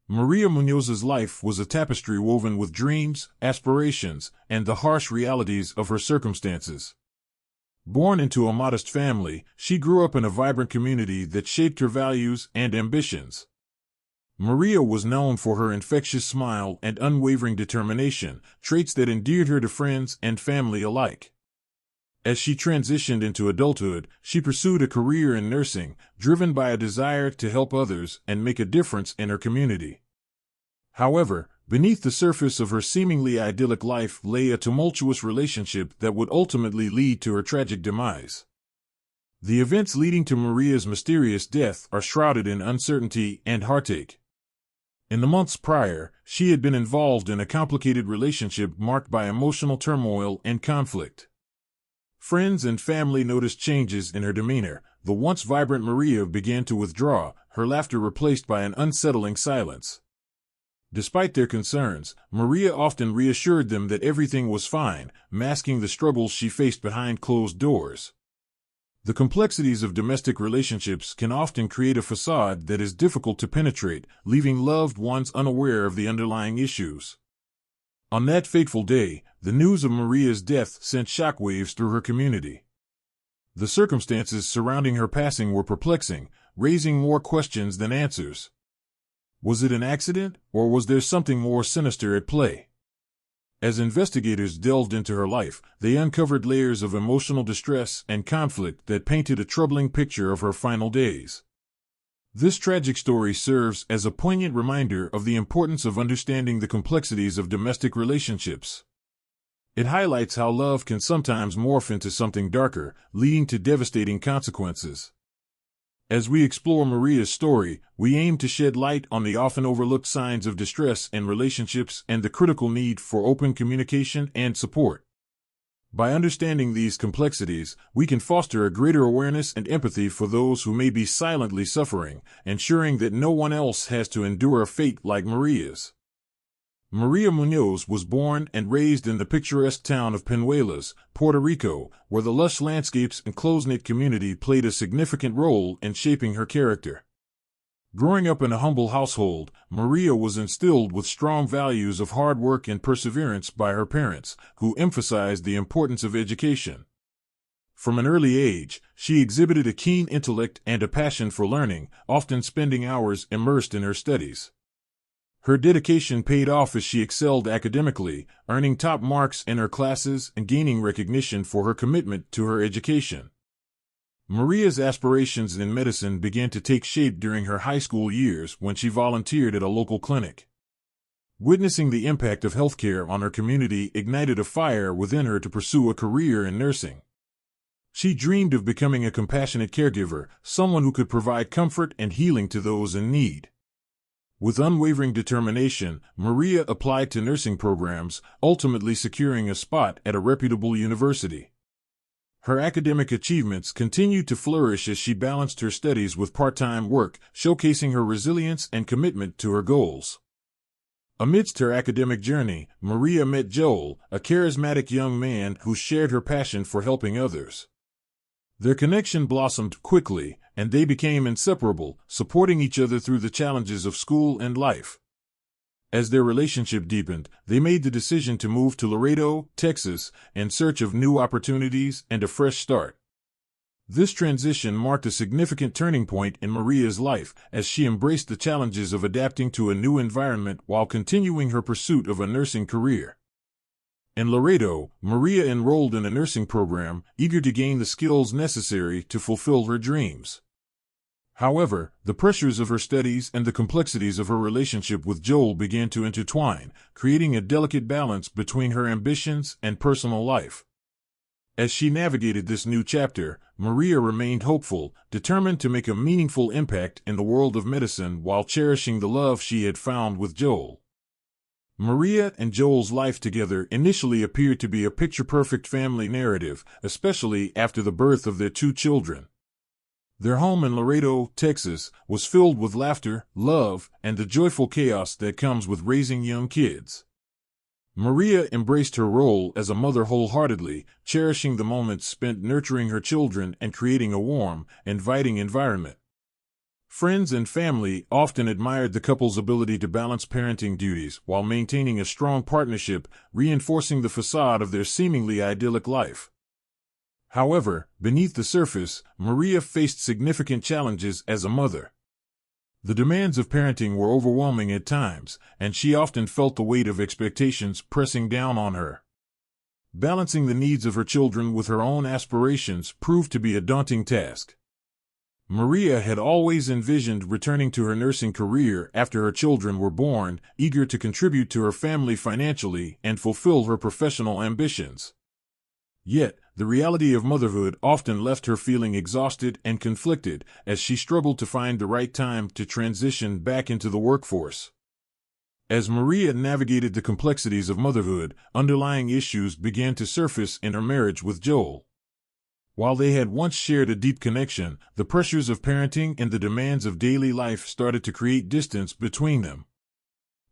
Maria Muñoz's life was a tapestry woven with dreams, aspirations, and the harsh realities of her circumstances. Born into a modest family, she grew up in a vibrant community that shaped her values and ambitions. Maria was known for her infectious smile and unwavering determination, traits that endeared her to friends and family alike. As she transitioned into adulthood, she pursued a career in nursing, driven by a desire to help others and make a difference in her community. However, beneath the surface of her seemingly idyllic life lay a tumultuous relationship that would ultimately lead to her tragic demise. The events leading to Maria's mysterious death are shrouded in uncertainty and heartache. In the months prior, she had been involved in a complicated relationship marked by emotional turmoil and conflict. Friends and family noticed changes in her demeanor. The once vibrant Maria began to withdraw, her laughter replaced by an unsettling silence. Despite their concerns, Maria often reassured them that everything was fine, masking the struggles she faced behind closed doors. The complexities of domestic relationships can often create a facade that is difficult to penetrate, leaving loved ones unaware of the underlying issues. On that fateful day, the news of Maria's death sent shockwaves through her community. The circumstances surrounding her passing were perplexing, raising more questions than answers. Was it an accident, or was there something more sinister at play? As investigators delved into her life, they uncovered layers of emotional distress and conflict that painted a troubling picture of her final days. This tragic story serves as a poignant reminder of the importance of understanding the complexities of domestic relationships. It highlights how love can sometimes morph into something darker, leading to devastating consequences. As we explore Maria's story, we aim to shed light on the often overlooked signs of distress in relationships and the critical need for open communication and support. By understanding these complexities, we can foster a greater awareness and empathy for those who may be silently suffering, ensuring that no one else has to endure a fate like Maria's. Maria Muñoz was born and raised in the picturesque town of Peñuelas, Puerto Rico, where the lush landscapes and close-knit community played a significant role in shaping her character. Growing up in a humble household, Maria was instilled with strong values of hard work and perseverance by her parents, who emphasized the importance of education. From an early age, she exhibited a keen intellect and a passion for learning, often spending hours immersed in her studies. Her dedication paid off as she excelled academically, earning top marks in her classes and gaining recognition for her commitment to her education. Maria's aspirations in medicine began to take shape during her high school years when she volunteered at a local clinic. Witnessing the impact of healthcare on her community ignited a fire within her to pursue a career in nursing. She dreamed of becoming a compassionate caregiver, someone who could provide comfort and healing to those in need. With unwavering determination, Maria applied to nursing programs, ultimately securing a spot at a reputable university. Her academic achievements continued to flourish as she balanced her studies with part-time work, showcasing her resilience and commitment to her goals. Amidst her academic journey, Maria met Joel, a charismatic young man who shared her passion for helping others. Their connection blossomed quickly, and they became inseparable, supporting each other through the challenges of school and life. As their relationship deepened, they made the decision to move to Laredo, Texas, in search of new opportunities and a fresh start. This transition marked a significant turning point in Maria's life, as she embraced the challenges of adapting to a new environment while continuing her pursuit of a nursing career. In Laredo, Maria enrolled in a nursing program, eager to gain the skills necessary to fulfill her dreams. However, the pressures of her studies and the complexities of her relationship with Joel began to intertwine, creating a delicate balance between her ambitions and personal life. As she navigated this new chapter, Maria remained hopeful, determined to make a meaningful impact in the world of medicine while cherishing the love she had found with Joel. Maria and Joel's life together initially appeared to be a picture-perfect family narrative, especially after the birth of their two children. Their home in Laredo, Texas, was filled with laughter, love, and the joyful chaos that comes with raising young kids. Maria embraced her role as a mother wholeheartedly, cherishing the moments spent nurturing her children and creating a warm, inviting environment. Friends and family often admired the couple's ability to balance parenting duties while maintaining a strong partnership, reinforcing the facade of their seemingly idyllic life. However, beneath the surface, Maria faced significant challenges as a mother. The demands of parenting were overwhelming at times, and she often felt the weight of expectations pressing down on her. Balancing the needs of her children with her own aspirations proved to be a daunting task. Maria had always envisioned returning to her nursing career after her children were born, eager to contribute to her family financially and fulfill her professional ambitions. Yet, the reality of motherhood often left her feeling exhausted and conflicted as she struggled to find the right time to transition back into the workforce. As Maria navigated the complexities of motherhood, underlying issues began to surface in her marriage with Joel. While they had once shared a deep connection, the pressures of parenting and the demands of daily life started to create distance between them.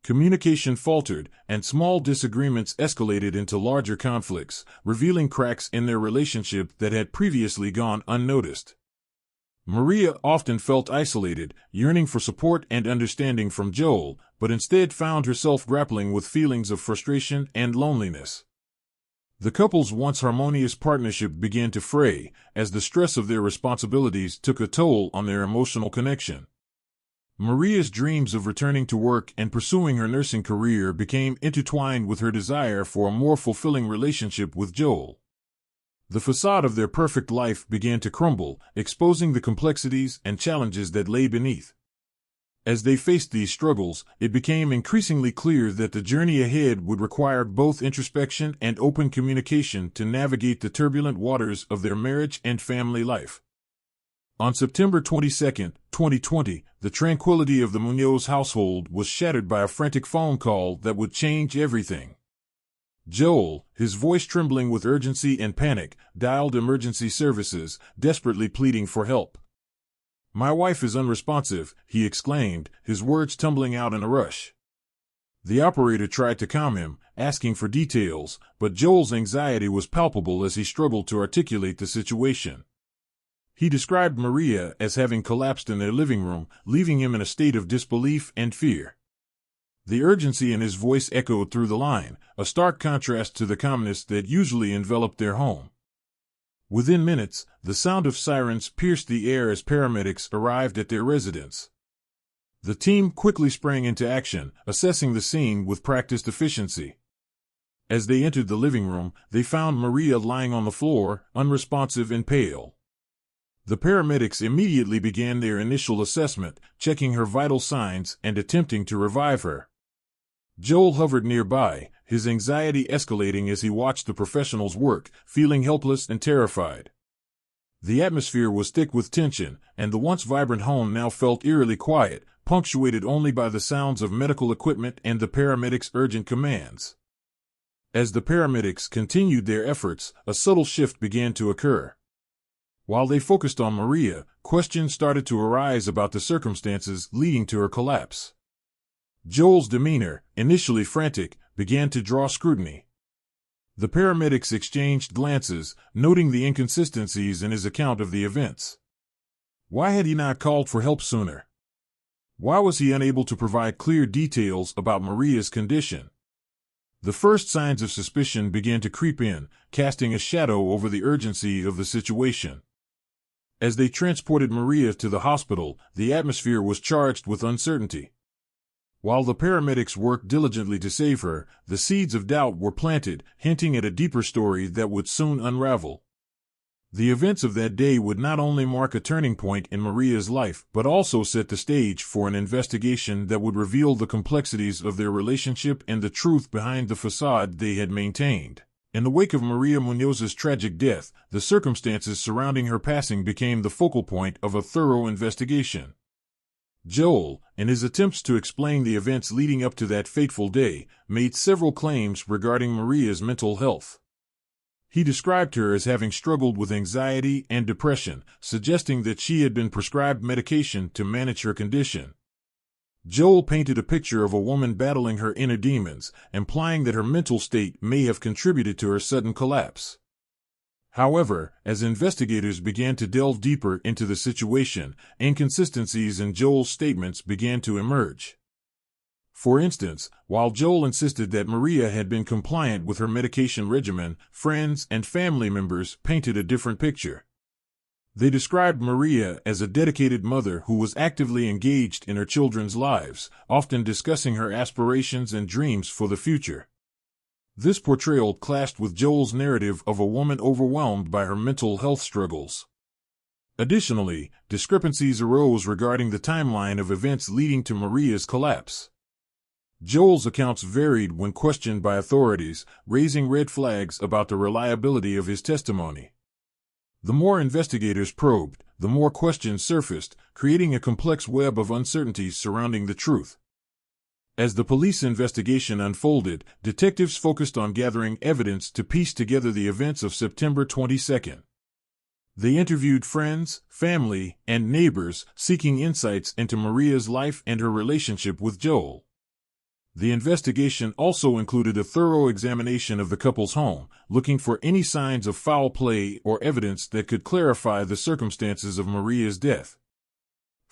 Communication faltered, and small disagreements escalated into larger conflicts, revealing cracks in their relationship that had previously gone unnoticed. Maria often felt isolated, yearning for support and understanding from Joel, but instead found herself grappling with feelings of frustration and loneliness. The couple's once harmonious partnership began to fray as the stress of their responsibilities took a toll on their emotional connection. Maria's dreams of returning to work and pursuing her nursing career became intertwined with her desire for a more fulfilling relationship with Joel. The facade of their perfect life began to crumble, exposing the complexities and challenges that lay beneath. As they faced these struggles, it became increasingly clear that the journey ahead would require both introspection and open communication to navigate the turbulent waters of their marriage and family life. On September 22, 2020, the tranquility of the Munoz household was shattered by a frantic phone call that would change everything. Joel, his voice trembling with urgency and panic, dialed emergency services, desperately pleading for help. "My wife is unresponsive," he exclaimed, his words tumbling out in a rush. The operator tried to calm him, asking for details, but Joel's anxiety was palpable as he struggled to articulate the situation. He described Maria as having collapsed in their living room, leaving him in a state of disbelief and fear. The urgency in his voice echoed through the line, a stark contrast to the calmness that usually enveloped their home. Within minutes, the sound of sirens pierced the air as paramedics arrived at their residence. The team quickly sprang into action, assessing the scene with practiced efficiency. As they entered the living room, they found Maria lying on the floor, unresponsive and pale. The paramedics immediately began their initial assessment, checking her vital signs and attempting to revive her. Joel hovered nearby, his anxiety escalating as he watched the professionals work, feeling helpless and terrified. The atmosphere was thick with tension, and the once vibrant home now felt eerily quiet, punctuated only by the sounds of medical equipment and the paramedics' urgent commands. As the paramedics continued their efforts, a subtle shift began to occur. While they focused on Maria, questions started to arise about the circumstances leading to her collapse. Joel's demeanor, initially frantic, began to draw scrutiny. The paramedics exchanged glances, noting the inconsistencies in his account of the events. Why had he not called for help sooner? Why was he unable to provide clear details about Maria's condition? The first signs of suspicion began to creep in, casting a shadow over the urgency of the situation. As they transported Maria to the hospital, the atmosphere was charged with uncertainty. While the paramedics worked diligently to save her, the seeds of doubt were planted, hinting at a deeper story that would soon unravel. The events of that day would not only mark a turning point in Maria's life, but also set the stage for an investigation that would reveal the complexities of their relationship and the truth behind the facade they had maintained. In the wake of Maria Munoz's tragic death, the circumstances surrounding her passing became the focal point of a thorough investigation. Joel, in his attempts to explain the events leading up to that fateful day, made several claims regarding Maria's mental health. He described her as having struggled with anxiety and depression, suggesting that she had been prescribed medication to manage her condition. Joel painted a picture of a woman battling her inner demons, implying that her mental state may have contributed to her sudden collapse. However, as investigators began to delve deeper into the situation, inconsistencies in Joel's statements began to emerge. For instance, while Joel insisted that Maria had been compliant with her medication regimen, friends and family members painted a different picture. They described Maria as a dedicated mother who was actively engaged in her children's lives, often discussing her aspirations and dreams for the future. This portrayal clashed with Joel's narrative of a woman overwhelmed by her mental health struggles. Additionally, discrepancies arose regarding the timeline of events leading to Maria's collapse. Joel's accounts varied when questioned by authorities, raising red flags about the reliability of his testimony. The more investigators probed, the more questions surfaced, creating a complex web of uncertainties surrounding the truth. As the police investigation unfolded, detectives focused on gathering evidence to piece together the events of September 22. They interviewed friends, family, and neighbors, seeking insights into Maria's life and her relationship with Joel. The investigation also included a thorough examination of the couple's home, looking for any signs of foul play or evidence that could clarify the circumstances of Maria's death.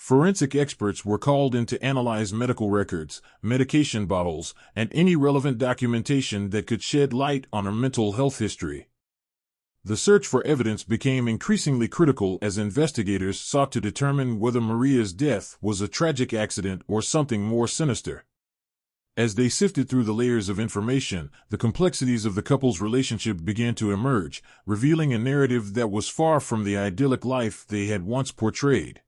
Forensic experts were called in to analyze medical records, medication bottles, and any relevant documentation that could shed light on her mental health history. The search for evidence became increasingly critical as investigators sought to determine whether Maria's death was a tragic accident or something more sinister. As they sifted through the layers of information, the complexities of the couple's relationship began to emerge, revealing a narrative that was far from the idyllic life they had once portrayed.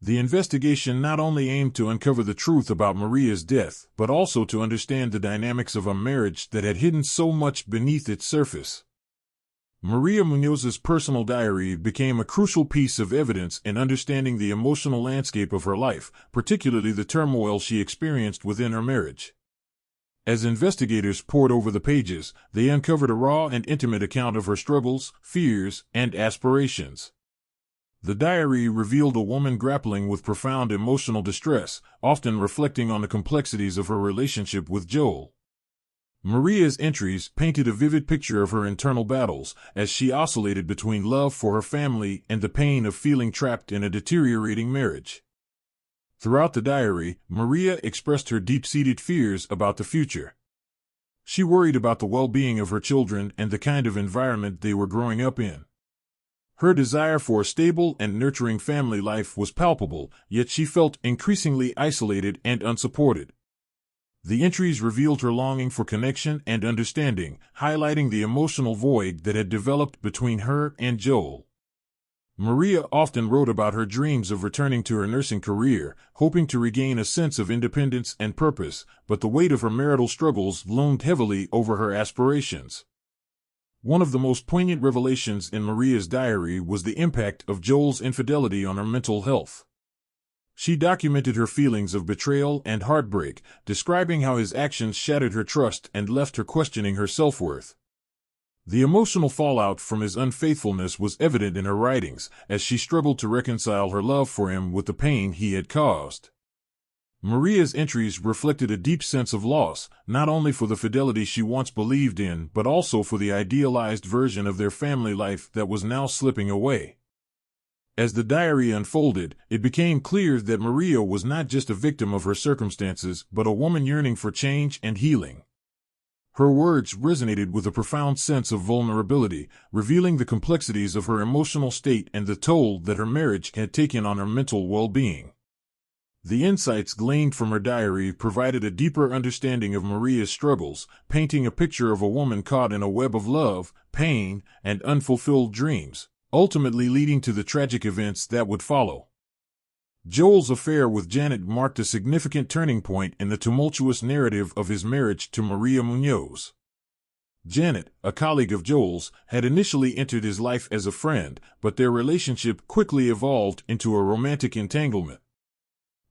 The investigation not only aimed to uncover the truth about Maria's death, but also to understand the dynamics of a marriage that had hidden so much beneath its surface. Maria Muñoz's personal diary became a crucial piece of evidence in understanding the emotional landscape of her life, particularly the turmoil she experienced within her marriage. As investigators pored over the pages, they uncovered a raw and intimate account of her struggles, fears, and aspirations. The diary revealed a woman grappling with profound emotional distress, often reflecting on the complexities of her relationship with Joel. Maria's entries painted a vivid picture of her internal battles, as she oscillated between love for her family and the pain of feeling trapped in a deteriorating marriage. Throughout the diary, Maria expressed her deep-seated fears about the future. She worried about the well-being of her children and the kind of environment they were growing up in. Her desire for a stable and nurturing family life was palpable, yet she felt increasingly isolated and unsupported. The entries revealed her longing for connection and understanding, highlighting the emotional void that had developed between her and Joel. Maria often wrote about her dreams of returning to her nursing career, hoping to regain a sense of independence and purpose, but the weight of her marital struggles loomed heavily over her aspirations. One of the most poignant revelations in Maria's diary was the impact of Joel's infidelity on her mental health. She documented her feelings of betrayal and heartbreak, describing how his actions shattered her trust and left her questioning her self-worth. The emotional fallout from his unfaithfulness was evident in her writings, as she struggled to reconcile her love for him with the pain he had caused. Maria's entries reflected a deep sense of loss, not only for the fidelity she once believed in, but also for the idealized version of their family life that was now slipping away. As the diary unfolded, it became clear that Maria was not just a victim of her circumstances, but a woman yearning for change and healing. Her words resonated with a profound sense of vulnerability, revealing the complexities of her emotional state and the toll that her marriage had taken on her mental well-being. The insights gleaned from her diary provided a deeper understanding of Maria's struggles, painting a picture of a woman caught in a web of love, pain, and unfulfilled dreams, ultimately leading to the tragic events that would follow. Joel's affair with Janet marked a significant turning point in the tumultuous narrative of his marriage to Maria Muñoz. Janet, a colleague of Joel's, had initially entered his life as a friend, but their relationship quickly evolved into a romantic entanglement.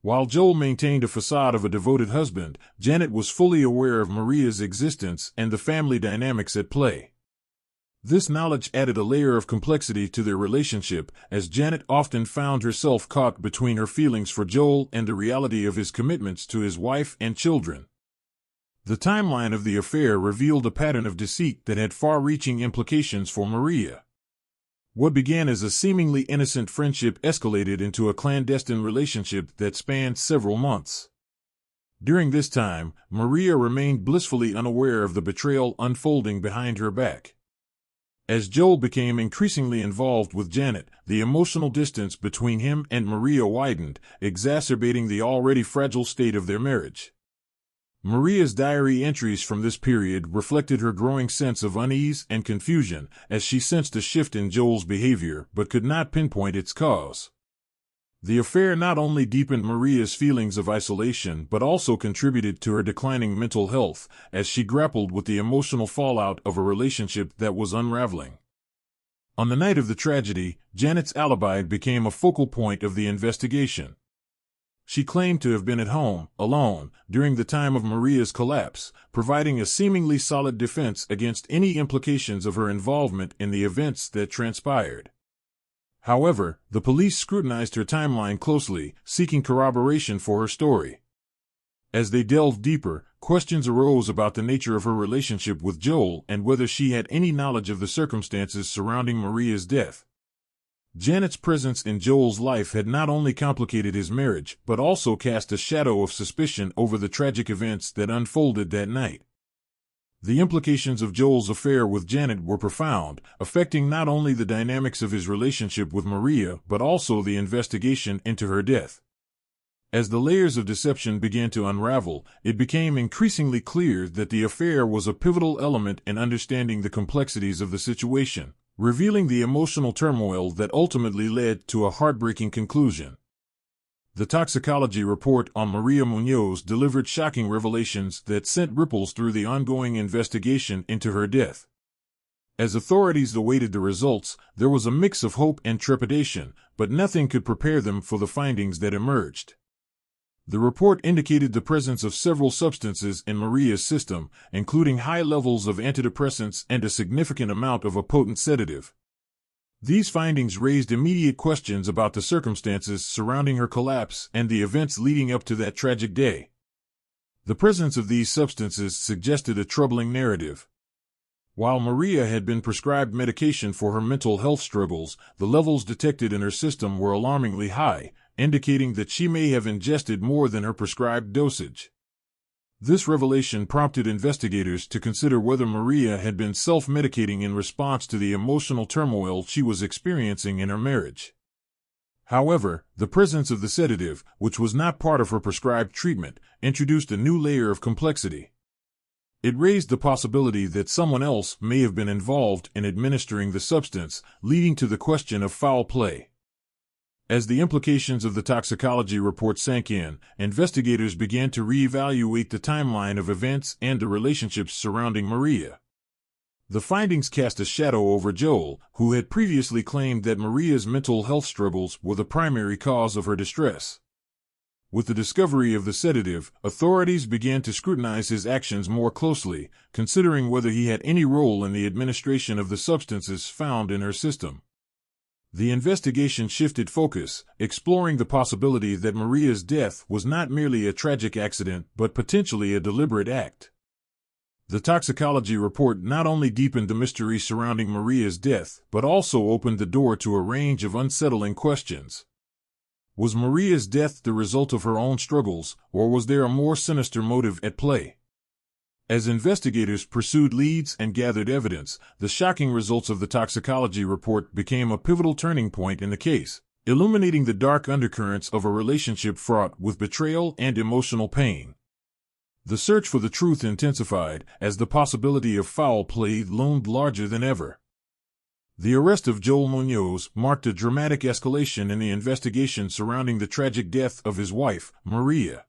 While Joel maintained a facade of a devoted husband, Janet was fully aware of Maria's existence and the family dynamics at play. This knowledge added a layer of complexity to their relationship, as Janet often found herself caught between her feelings for Joel and the reality of his commitments to his wife and children. The timeline of the affair revealed a pattern of deceit that had far-reaching implications for Maria. What began as a seemingly innocent friendship escalated into a clandestine relationship that spanned several months. During this time, Maria remained blissfully unaware of the betrayal unfolding behind her back. As Joel became increasingly involved with Janet, the emotional distance between him and Maria widened, exacerbating the already fragile state of their marriage. Maria's diary entries from this period reflected her growing sense of unease and confusion as she sensed a shift in Joel's behavior but could not pinpoint its cause. The affair not only deepened Maria's feelings of isolation but also contributed to her declining mental health as she grappled with the emotional fallout of a relationship that was unraveling. On the night of the tragedy, Janet's alibi became a focal point of the investigation. She claimed to have been at home, alone, during the time of Maria's collapse, providing a seemingly solid defense against any implications of her involvement in the events that transpired. However, the police scrutinized her timeline closely, seeking corroboration for her story. As they delved deeper, questions arose about the nature of her relationship with Joel and whether she had any knowledge of the circumstances surrounding Maria's death. Janet's presence in Joel's life had not only complicated his marriage, but also cast a shadow of suspicion over the tragic events that unfolded that night. The implications of Joel's affair with Janet were profound, affecting not only the dynamics of his relationship with Maria, but also the investigation into her death. As the layers of deception began to unravel, it became increasingly clear that the affair was a pivotal element in understanding the complexities of the situation, revealing the emotional turmoil that ultimately led to a heartbreaking conclusion. The toxicology report on Maria Muñoz delivered shocking revelations that sent ripples through the ongoing investigation into her death. As authorities awaited the results, there was a mix of hope and trepidation, but nothing could prepare them for the findings that emerged. The report indicated the presence of several substances in Maria's system, including high levels of antidepressants and a significant amount of a potent sedative. These findings raised immediate questions about the circumstances surrounding her collapse and the events leading up to that tragic day. The presence of these substances suggested a troubling narrative. While Maria had been prescribed medication for her mental health struggles, the levels detected in her system were alarmingly high, indicating that she may have ingested more than her prescribed dosage. This revelation prompted investigators to consider whether Maria had been self-medicating in response to the emotional turmoil she was experiencing in her marriage. However, the presence of the sedative, which was not part of her prescribed treatment, introduced a new layer of complexity. It raised the possibility that someone else may have been involved in administering the substance, leading to the question of foul play. As the implications of the toxicology report sank in, investigators began to reevaluate the timeline of events and the relationships surrounding Maria. The findings cast a shadow over Joel, who had previously claimed that Maria's mental health struggles were the primary cause of her distress. With the discovery of the sedative, authorities began to scrutinize his actions more closely, considering whether he had any role in the administration of the substances found in her system. The investigation shifted focus, exploring the possibility that Maria's death was not merely a tragic accident but potentially a deliberate act. The toxicology report not only deepened the mystery surrounding Maria's death but also opened the door to a range of unsettling questions. Was Maria's death the result of her own struggles, or was there a more sinister motive at play? As investigators pursued leads and gathered evidence, the shocking results of the toxicology report became a pivotal turning point in the case, illuminating the dark undercurrents of a relationship fraught with betrayal and emotional pain. The search for the truth intensified as the possibility of foul play loomed larger than ever. The arrest of Joel Muñoz marked a dramatic escalation in the investigation surrounding the tragic death of his wife, Maria.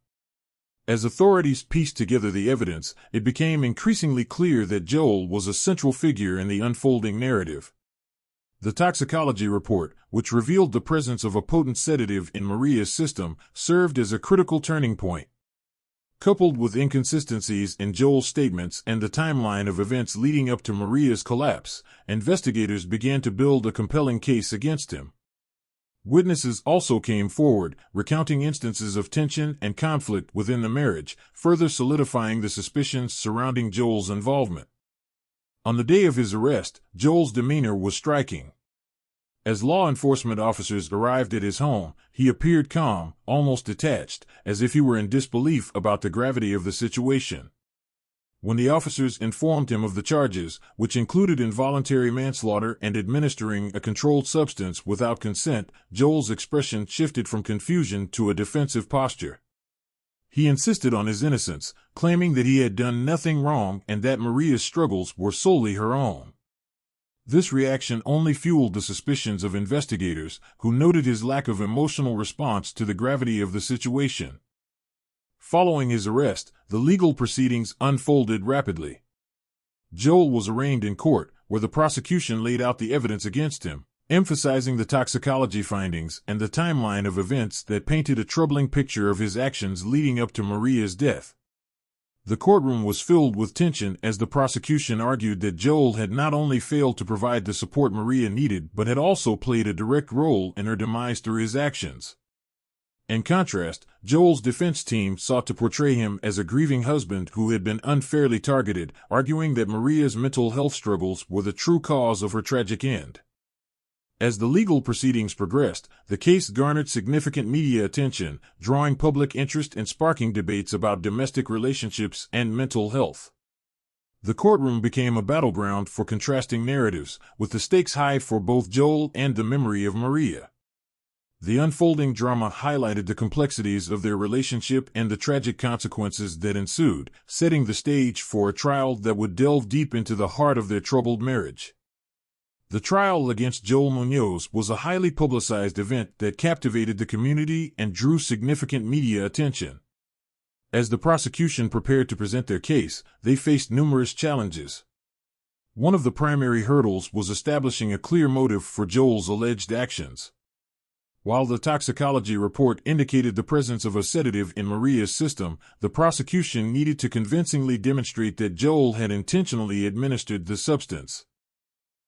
As authorities pieced together the evidence, it became increasingly clear that Joel was a central figure in the unfolding narrative. The toxicology report, which revealed the presence of a potent sedative in Maria's system, served as a critical turning point. Coupled with inconsistencies in Joel's statements and the timeline of events leading up to Maria's collapse, investigators began to build a compelling case against him. Witnesses also came forward, recounting instances of tension and conflict within the marriage, further solidifying the suspicions surrounding Joel's involvement. On the day of his arrest, Joel's demeanor was striking. As law enforcement officers arrived at his home, he appeared calm, almost detached, as if he were in disbelief about the gravity of the situation. When the officers informed him of the charges, which included involuntary manslaughter and administering a controlled substance without consent, Joel's expression shifted from confusion to a defensive posture. He insisted on his innocence, claiming that he had done nothing wrong and that Maria's struggles were solely her own. This reaction only fueled the suspicions of investigators, who noted his lack of emotional response to the gravity of the situation. Following his arrest, the legal proceedings unfolded rapidly. Joel was arraigned in court, where the prosecution laid out the evidence against him, emphasizing the toxicology findings and the timeline of events that painted a troubling picture of his actions leading up to Maria's death. The courtroom was filled with tension as the prosecution argued that Joel had not only failed to provide the support Maria needed but had also played a direct role in her demise through his actions. In contrast, Joel's defense team sought to portray him as a grieving husband who had been unfairly targeted, arguing that Maria's mental health struggles were the true cause of her tragic end. As the legal proceedings progressed, the case garnered significant media attention, drawing public interest and sparking debates about domestic relationships and mental health. The courtroom became a battleground for contrasting narratives, with the stakes high for both Joel and the memory of Maria. The unfolding drama highlighted the complexities of their relationship and the tragic consequences that ensued, setting the stage for a trial that would delve deep into the heart of their troubled marriage. The trial against Joel Munoz was a highly publicized event that captivated the community and drew significant media attention. As the prosecution prepared to present their case, they faced numerous challenges. One of the primary hurdles was establishing a clear motive for Joel's alleged actions. While the toxicology report indicated the presence of a sedative in Maria's system, the prosecution needed to convincingly demonstrate that Joel had intentionally administered the substance.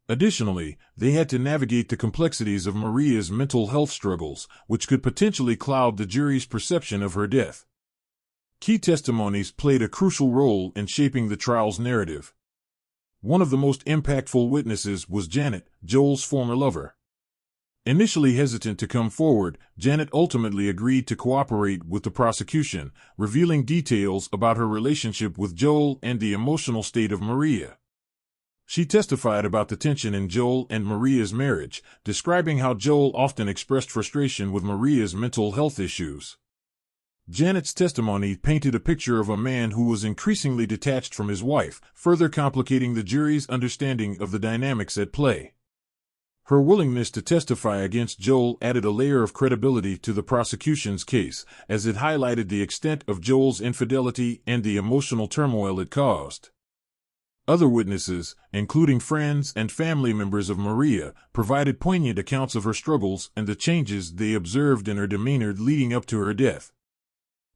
Additionally, they had to navigate the complexities of Maria's mental health struggles, which could potentially cloud the jury's perception of her death. Key testimonies played a crucial role in shaping the trial's narrative. One of the most impactful witnesses was Janet, Joel's former lover. Initially hesitant to come forward, Janet ultimately agreed to cooperate with the prosecution, revealing details about her relationship with Joel and the emotional state of Maria. She testified about the tension in Joel and Maria's marriage, describing how Joel often expressed frustration with Maria's mental health issues. Janet's testimony painted a picture of a man who was increasingly detached from his wife, further complicating the jury's understanding of the dynamics at play. Her willingness to testify against Joel added a layer of credibility to the prosecution's case, as it highlighted the extent of Joel's infidelity and the emotional turmoil it caused. Other witnesses, including friends and family members of Maria, provided poignant accounts of her struggles and the changes they observed in her demeanor leading up to her death.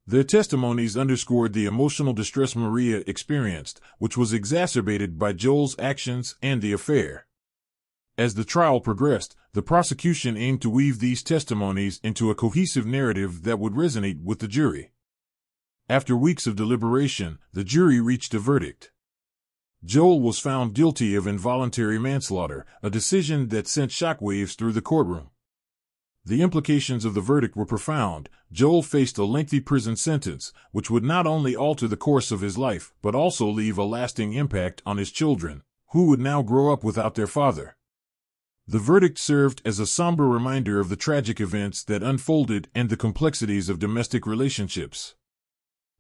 Their testimonies underscored the emotional distress Maria experienced, which was exacerbated by Joel's actions and the affair. As the trial progressed, the prosecution aimed to weave these testimonies into a cohesive narrative that would resonate with the jury. After weeks of deliberation, the jury reached a verdict. Joel was found guilty of involuntary manslaughter, a decision that sent shockwaves through the courtroom. The implications of the verdict were profound. Joel faced a lengthy prison sentence, which would not only alter the course of his life, but also leave a lasting impact on his children, who would now grow up without their father. The verdict served as a somber reminder of the tragic events that unfolded and the complexities of domestic relationships.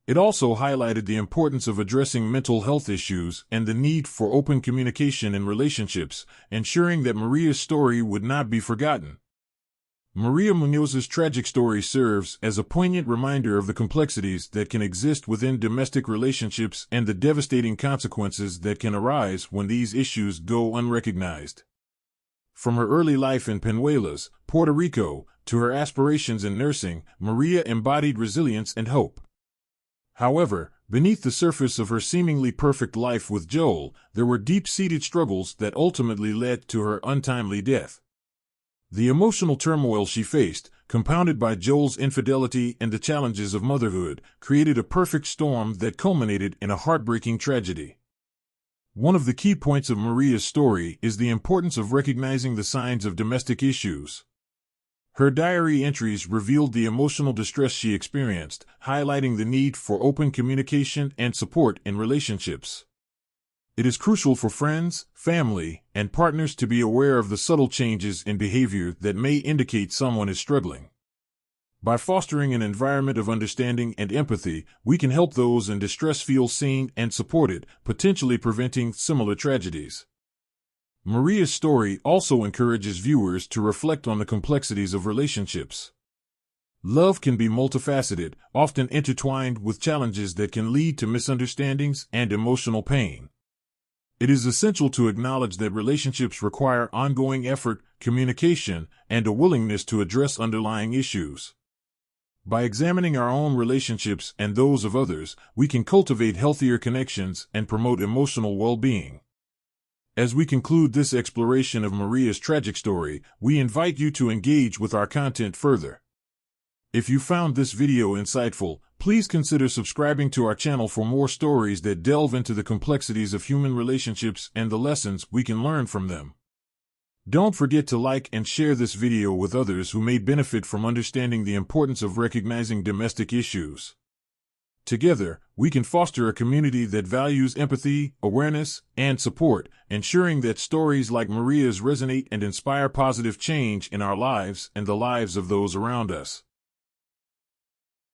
It also highlighted the importance of addressing mental health issues and the need for open communication in relationships, ensuring that Maria's story would not be forgotten. Maria Munoz's tragic story serves as a poignant reminder of the complexities that can exist within domestic relationships and the devastating consequences that can arise when these issues go unrecognized. From her early life in Peñuelas, Puerto Rico, to her aspirations in nursing, Maria embodied resilience and hope. However, beneath the surface of her seemingly perfect life with Joel, there were deep-seated struggles that ultimately led to her untimely death. The emotional turmoil she faced, compounded by Joel's infidelity and the challenges of motherhood, created a perfect storm that culminated in a heartbreaking tragedy. One of the key points of Maria's story is the importance of recognizing the signs of domestic issues. Her diary entries revealed the emotional distress she experienced, highlighting the need for open communication and support in relationships. It is crucial for friends, family, and partners to be aware of the subtle changes in behavior that may indicate someone is struggling. By fostering an environment of understanding and empathy, we can help those in distress feel seen and supported, potentially preventing similar tragedies. Maria's story also encourages viewers to reflect on the complexities of relationships. Love can be multifaceted, often intertwined with challenges that can lead to misunderstandings and emotional pain. It is essential to acknowledge that relationships require ongoing effort, communication, and a willingness to address underlying issues. By examining our own relationships and those of others, we can cultivate healthier connections and promote emotional well-being. As we conclude this exploration of Maria's tragic story, we invite you to engage with our content further. If you found this video insightful, please consider subscribing to our channel for more stories that delve into the complexities of human relationships and the lessons we can learn from them. Don't forget to like and share this video with others who may benefit from understanding the importance of recognizing domestic issues. Together, we can foster a community that values empathy, awareness, and support, ensuring that stories like Maria's resonate and inspire positive change in our lives and the lives of those around us.